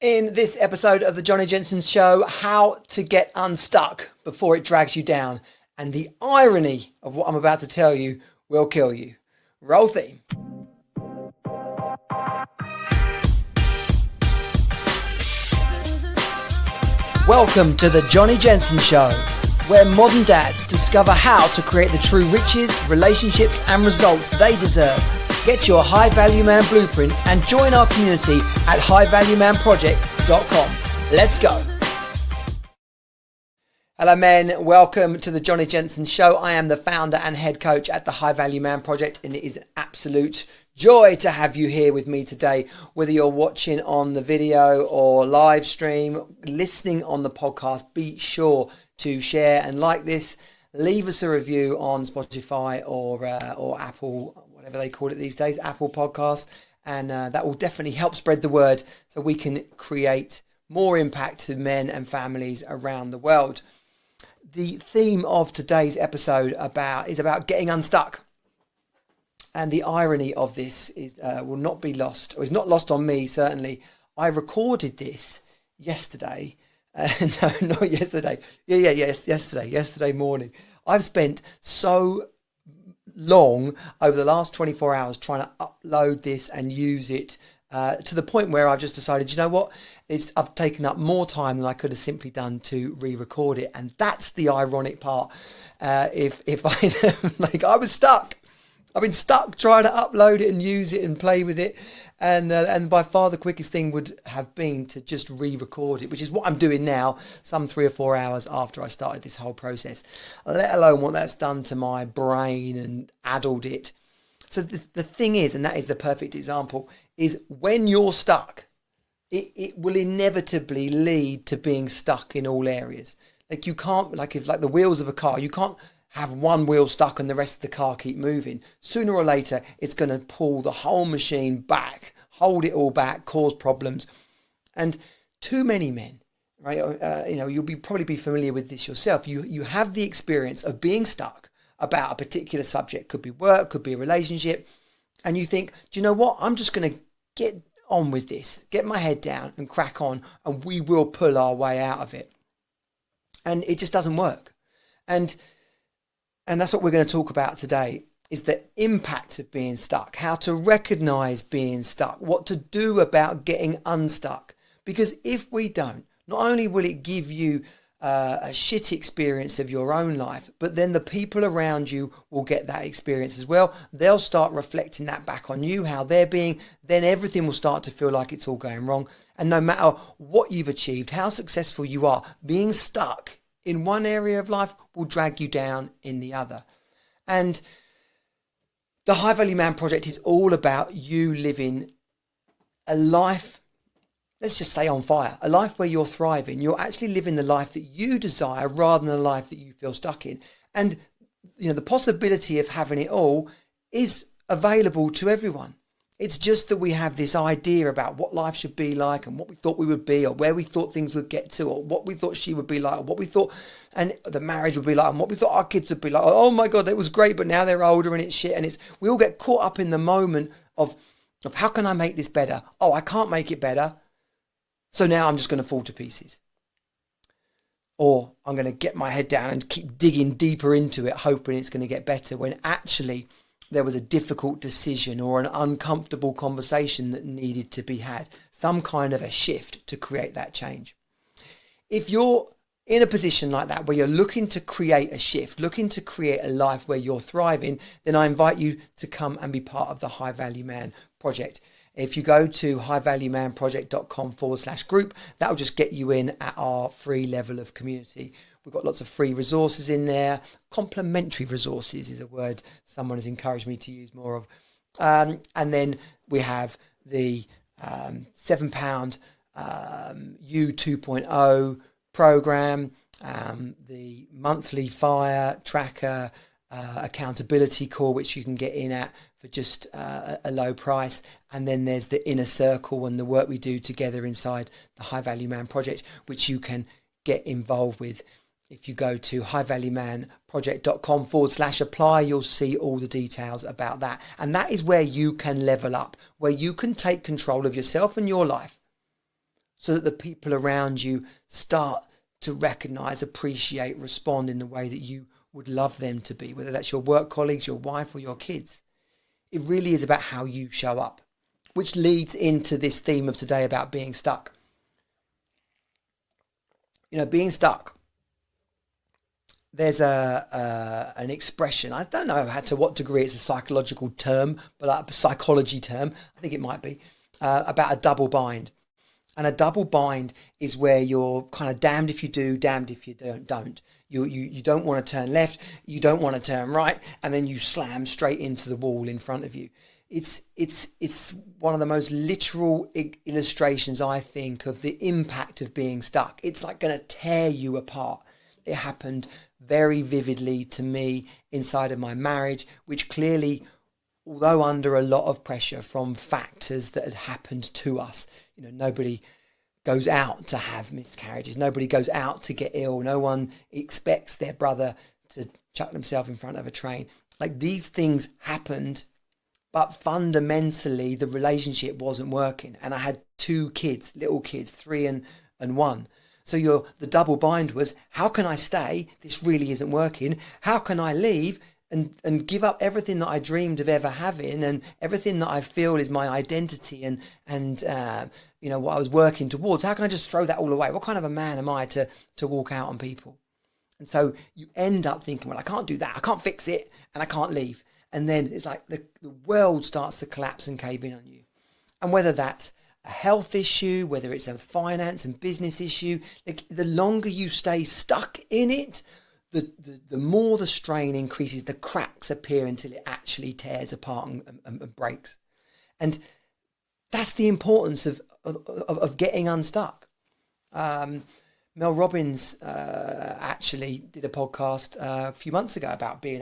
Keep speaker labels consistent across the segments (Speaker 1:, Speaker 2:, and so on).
Speaker 1: In this episode of the Johnny Jensen Show, how to get unstuck before it drags you down. And the irony of what I'm about to tell you will kill you. Roll theme. Welcome to the Johnny Jensen Show, where modern dads discover how to create the true riches, relationships and results they deserve. Get your High Value Man blueprint and join our community at highvaluemanproject.com. Let's go. Hello men, welcome to the Johnny Jensen Show. I am the founder and head coach at the High Value Man Project, and it is an absolute joy to have you here with me today. Whether you're watching on the video or live stream, listening on the podcast, be sure to share and like this. Leave us a review on Spotify or Apple, whatever they call it these days, Apple Podcasts, and that will definitely help spread the word so we can create more impact to men and families around the world. The theme of today's episode is about getting unstuck. And the irony of this is will not be lost, or is not lost on me, certainly. I recorded this yesterday. No, not yesterday. Yesterday morning. I've spent so long over the last 24 hours trying to upload this and use it to the point where I've just decided, you know what? I've taken up more time than I could have simply done to re-record it. And that's the ironic part. If I was stuck. I've been stuck trying to upload it and use it and play with it. And by far the quickest thing would have been to just re-record it, which is what I'm doing now, some 3 or 4 hours after I started this whole process, let alone what that's done to my brain and addled it. So the thing is, and that is the perfect example, is when you're stuck, it will inevitably lead to being stuck in all areas. Like you can't, like the wheels of a car, you can't have one wheel stuck and the rest of the car keep moving. Sooner or later, it's going to pull the whole machine back, hold it all back, cause problems. And too many men, right? You'll probably be familiar with this yourself. You have the experience of being stuck about a particular subject. Could be work, could be a relationship. And you think, do you know what? I'm just going to get on with this, get my head down and crack on, and we will pull our way out of it. And it just doesn't work. And that's what we're going to talk about today, is the impact of being stuck, how to recognize being stuck, what to do about getting unstuck. Because if we don't, not only will it give you a shit experience of your own life, but then the people around you will get that experience as well. They'll start reflecting that back on you, how they're being, then everything will start to feel like it's all going wrong. And no matter what you've achieved, how successful you are, being stuck in one area of life will drag you down in the other. And the High Value Man Project is all about you living a life, let's just say on fire, a life where you're thriving. You're actually living the life that you desire rather than the life that you feel stuck in. And the possibility of having it all is available to everyone. It's just that we have this idea about what life should be like and what we thought we would be, or where we thought things would get to, or what we thought she would be like, or what we thought and the marriage would be like, and what we thought our kids would be like. Oh my God, that was great, but now they're older and it's shit. And we all get caught up in the moment of how can I make this better? Oh, I can't make it better. So now I'm just going to fall to pieces. Or I'm going to get my head down and keep digging deeper into it, hoping it's going to get better, when actually there was a difficult decision or an uncomfortable conversation that needed to be had, some kind of a shift to create that change. If you're in a position like that, where you're looking to create a shift, looking to create a life where you're thriving, then I invite you to come and be part of the High Value Man Project. If you go to highvaluemanproject.com/group, that'll just get you in at our free level of community. We've got lots of free resources in there. Complementary resources is a word someone has encouraged me to use more of. And then we have the £7 U 2.0 program, the monthly fire tracker, accountability call, which you can get in at for just a low price. And then there's the inner circle and the work we do together inside the High Value Man Project, which you can get involved with. If you go to highvaluemanproject.com/apply, you'll see all the details about that. And that is where you can level up, where you can take control of yourself and your life so that the people around you start to recognize, appreciate, respond in the way that you would love them to be, whether that's your work colleagues, your wife, or your kids. It really is about how you show up, which leads into this theme of today about being stuck. Being stuck, there's an expression, I don't know to what degree it's a psychological term, but a psychology term, I think it might be, about a double bind. And a double bind is where you're kind of damned if you do, damned if you don't. You don't want to turn left, you don't want to turn right, and then you slam straight into the wall in front of you. It's one of the most literal illustrations, I think, of the impact of being stuck. It's like going to tear you apart. It happened very vividly to me inside of my marriage, which clearly, although under a lot of pressure from factors that had happened to us, nobody goes out to have miscarriages. Nobody goes out to get ill. No one expects their brother to chuck themselves in front of a train. Like, these things happened, but fundamentally the relationship wasn't working. And I had 2 kids, little kids, 3 and 1. So the double bind was, how can I stay? This really isn't working. How can I leave and give up everything that I dreamed of ever having, and everything that I feel is my identity and what I was working towards? How can I just throw that all away? What kind of a man am I to walk out on people? And so you end up thinking, well, I can't do that. I can't fix it, and I can't leave. And then it's like the world starts to collapse and cave in on you. And whether that's a health issue, whether it's a finance and business issue, like, the longer you stay stuck in it, the more the strain increases, the cracks appear until it actually tears apart and breaks. And that's the importance of getting unstuck. Mel Robbins actually did a podcast a few months ago about getting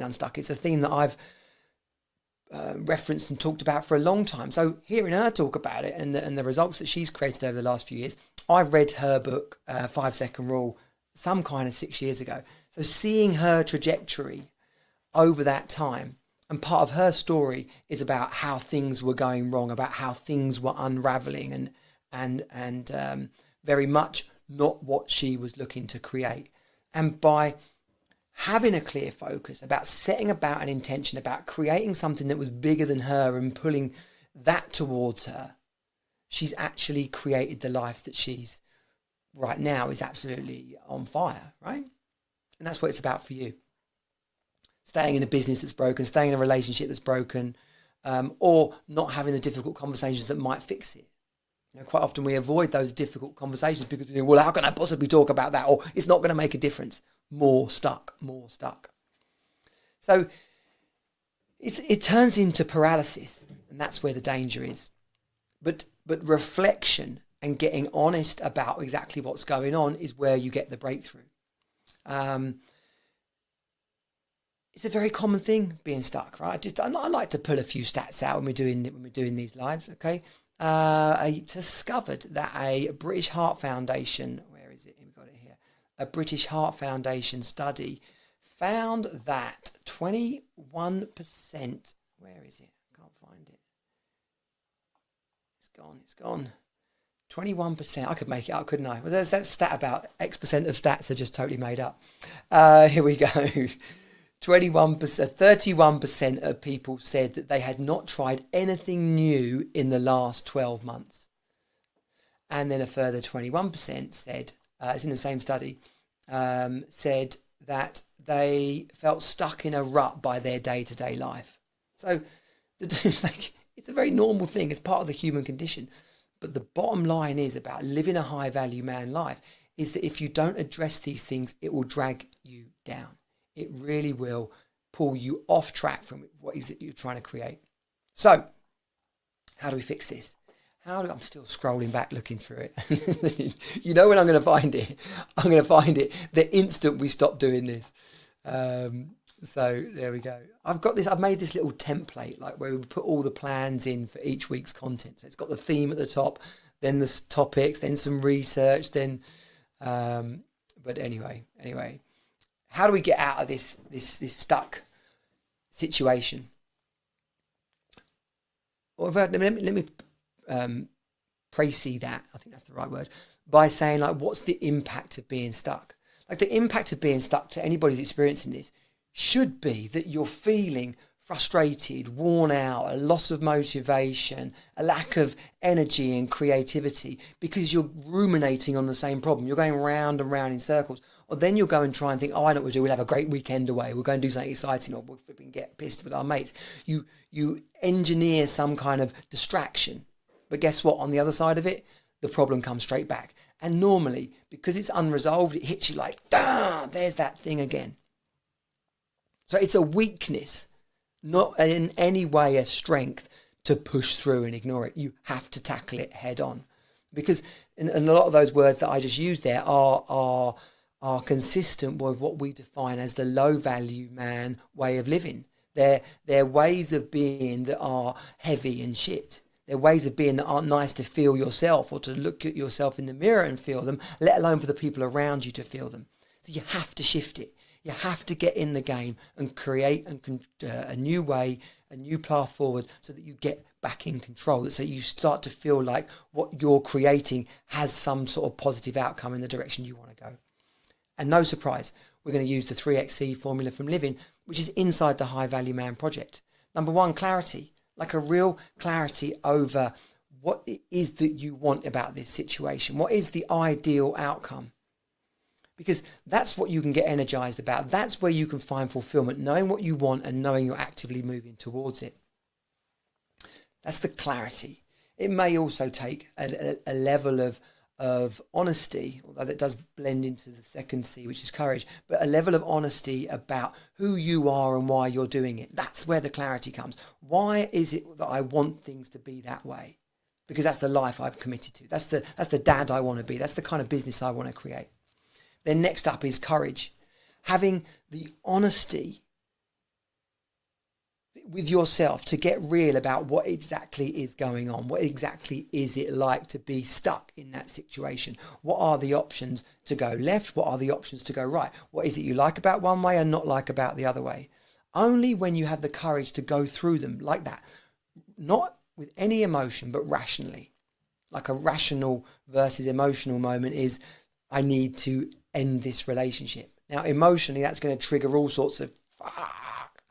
Speaker 1: unstuck. It's a theme that I've referenced and talked about for a long time. So hearing her talk about it and the results that she's created over the last few years, I've read her book, 5 Second Rule, some kind of 6 years ago. So seeing her trajectory over that time, and part of her story is about how things were going wrong, about how things were unraveling, and very much not what she was looking to create. And by having a clear focus, about setting about an intention, about creating something that was bigger than her and pulling that towards her, she's actually created the life that she's right now is absolutely on fire, right? And that's what it's about for you. Staying in a business that's broken, staying in a relationship that's broken, or not having the difficult conversations that might fix it. Quite often we avoid those difficult conversations because we think, well, how can I possibly talk about that? Or it's not going to make a difference. More stuck. So it turns into paralysis, and that's where the danger is. But reflection and getting honest about exactly what's going on is where you get the breakthrough. It's a very common thing, being stuck, right? I like to pull a few stats out when we're doing these lives. Okay, I discovered that a British Heart Foundation, where is it? We've got it here. A British Heart Foundation study found that 21%. Where is it? I can't find it. It's gone. 21%. I could make it up, couldn't I? Well, there's that stat about X% of stats are just totally made up. Here we go. 21%, 31% of people said that they had not tried anything new in the last 12 months. And then a further 21% said, it's in the same study, said that they felt stuck in a rut by their day-to-day life. So it's a very normal thing. It's part of the human condition. But the bottom line is about living a high-value man life is that if you don't address these things, it will drag you down. It really will pull you off track from what is it you're trying to create. So, how do we fix this? I'm still scrolling back looking through it. You know when I'm going to find it? I'm going to find it the instant we stop doing this. So there we go. I've made this little template, like where we put all the plans in for each week's content. So it's got the theme at the top, then the topics, then some research, then. But anyway, how do we get out of this stuck situation? Well, let me précis that, I think that's the right word, by saying like, what's the impact of being stuck? Like the impact of being stuck to anybody who's experiencing this should be that you're feeling frustrated, worn out, a loss of motivation, a lack of energy and creativity because you're ruminating on the same problem. You're going round and round in circles. Or then you'll go and try and think, oh, I know what we'll do. We'll have a great weekend away. We'll go and do something exciting, or we'll flipping get pissed with our mates. You engineer some kind of distraction. But guess what? On the other side of it, the problem comes straight back. And normally, because it's unresolved, it hits you like, there's that thing again. So it's a weakness, not in any way a strength to push through and ignore it. You have to tackle it head on. Because and a lot of those words that I just used there are consistent with what we define as the low value man way of living. They're ways of being that are heavy and shit. They're ways of being that aren't nice to feel yourself or to look at yourself in the mirror and feel them, let alone for the people around you to feel them. So you have to shift it. You have to get in the game and create a new way, a new path forward so that you get back in control. So you start to feel like what you're creating has some sort of positive outcome in the direction you want to go. And no surprise, we're going to use the 3XC formula from Living, which is inside the High Value Man project. Number one, clarity. Like a real clarity over what it is that you want about this situation. What is the ideal outcome? Because that's what you can get energized about. That's where you can find fulfillment, knowing what you want and knowing you're actively moving towards it. That's the clarity. It may also take a level of honesty, although that does blend into the second C, which is courage, but a level of honesty about who you are and why you're doing it. That's where the clarity comes. Why is it that I want things to be that way? Because that's the life I've committed to. That's the dad I want to be. That's the kind of business I want to create. Then next up is courage. Having the honesty with yourself to get real about what exactly is going on. What exactly is it like to be stuck in that situation? What are the options to go left? What are the options to go right? What is it you like about one way and not like about the other way? Only when you have the courage to go through them like that, not with any emotion, but rationally. Like a rational versus emotional moment is, I need to end this relationship. Now, emotionally, that's going to trigger all sorts of fuck.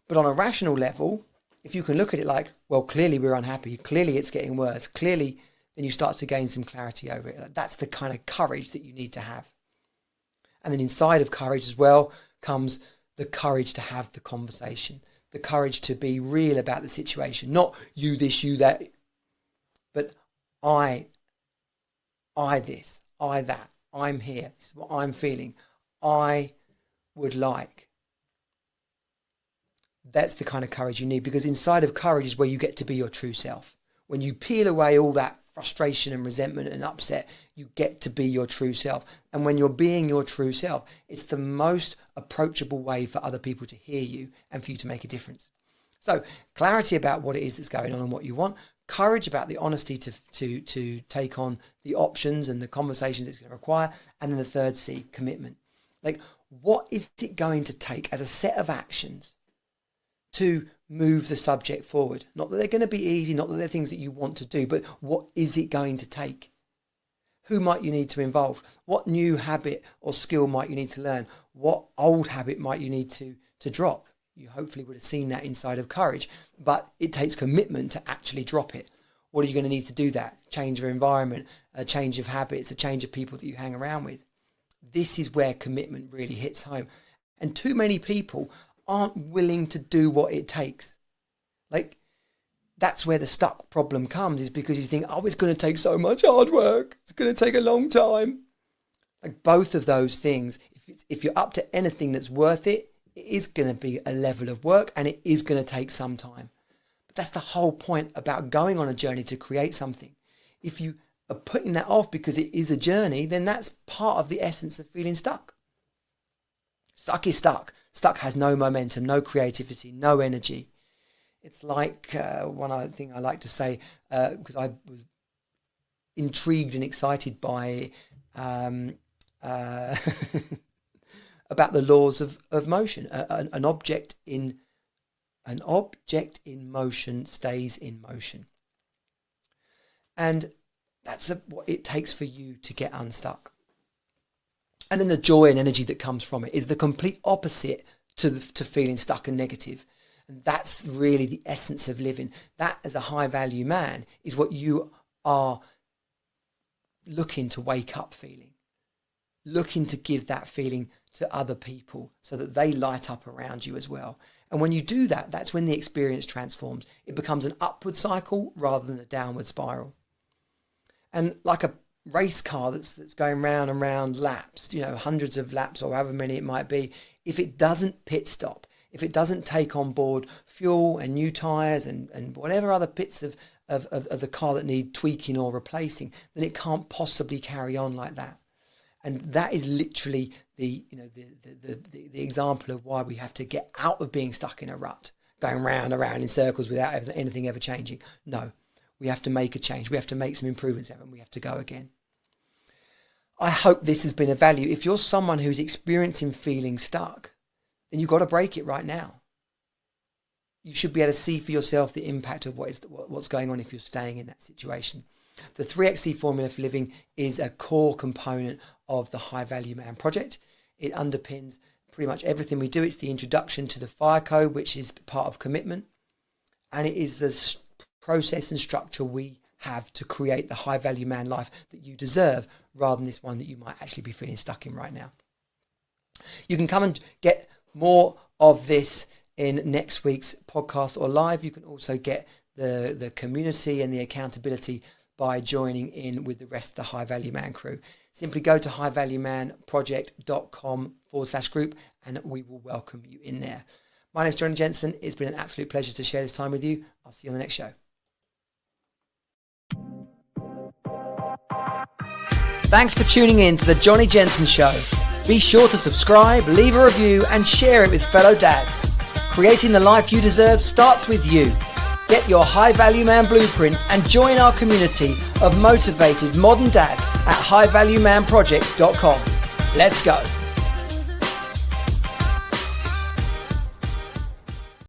Speaker 1: But on a rational level, if you can look at it like, well, clearly we're unhappy, clearly it's getting worse, clearly, then you start to gain some clarity over it. That's the kind of courage that you need to have. And then inside of courage as well comes the courage to have the conversation, the courage to be real about the situation, not you this, you that, but I this, I that, I'm here, this is what I'm feeling, I would like. That's the kind of courage you need, because inside of courage is where you get to be your true self. When you peel away all that frustration and resentment and upset, you get to be your true self. And when you're being your true self, it's the most approachable way for other people to hear you and for you to make a difference. So clarity about what it is that's going on and what you want, courage about the honesty to take on the options and the conversations it's going to require, and then the third C, commitment. Like, what is it going to take as a set of actions to move the subject forward? Not that they're going to be easy, not that they're things that you want to do, but what is it going to take? Who might you need to involve? What new habit or skill might you need to learn? What old habit might you need to drop? You hopefully would have seen that inside of courage, but it takes commitment to actually drop it. What are you going to need to do that? Change of environment, a change of habits, a change of people that you hang around with. This is where commitment really hits home. And too many people aren't willing to do what it takes. Like, that's where the stuck problem comes, is because you think, oh, it's going to take so much hard work. It's going to take a long time. Like, both of those things, if you're up to anything that's worth it, it is going to be a level of work and it is going to take some time. But that's the whole point about going on a journey to create something. If you are putting that off because it is a journey, then that's part of the essence of feeling stuck. Stuck is stuck. Stuck has no momentum, no creativity, no energy. It's like one thing I like to say, because I was intrigued and excited by about the laws of motion. An object in motion stays in motion. And That's what it takes for you to get unstuck. And then the joy and energy that comes from it is the complete opposite to feeling stuck and negative. And that's really the essence of living. That, as a high value man, is what you are looking to wake up feeling. Looking to give that feeling to other people so that they light up around you as well. And when you do that, that's when the experience transforms. It becomes an upward cycle rather than a downward spiral. And like a race car that's going round and round laps, hundreds of laps or however many it might be, if it doesn't pit stop, if it doesn't take on board fuel and new tyres and whatever other bits of the car that need tweaking or replacing, then it can't possibly carry on like that. And that is literally the example of why we have to get out of being stuck in a rut, going round and round in circles without anything ever changing. No, we have to make a change. We have to make some improvements and we have to go again. I hope this has been of value. If you're someone who's experiencing feeling stuck, then you've got to break it right now. You should be able to see for yourself the impact of what's going on if you're staying in that situation. The 3XC formula for living is a core component of the High Value Man project. It underpins pretty much everything we do. It's the introduction to the fire code, which is part of commitment. And it is the process and structure we have to create the high value man life that you deserve, rather than this one that you might actually be feeling stuck in right now. You can come and get more of this in next week's podcast or live. You can also get the community and the accountability by joining in with the rest of the High Value Man crew. Simply go to highvaluemanproject.com/group and we will welcome you in there. My name is Johnny Jensen. It's been an absolute pleasure to share this time with you. I'll see you on the next show. Thanks for tuning in to the Johnny Jensen Show. Be sure to subscribe, leave a review and share it with fellow dads. Creating the life you deserve starts with you. Get your High Value Man blueprint and join our community of motivated modern dads at highvaluemanproject.com. Let's go.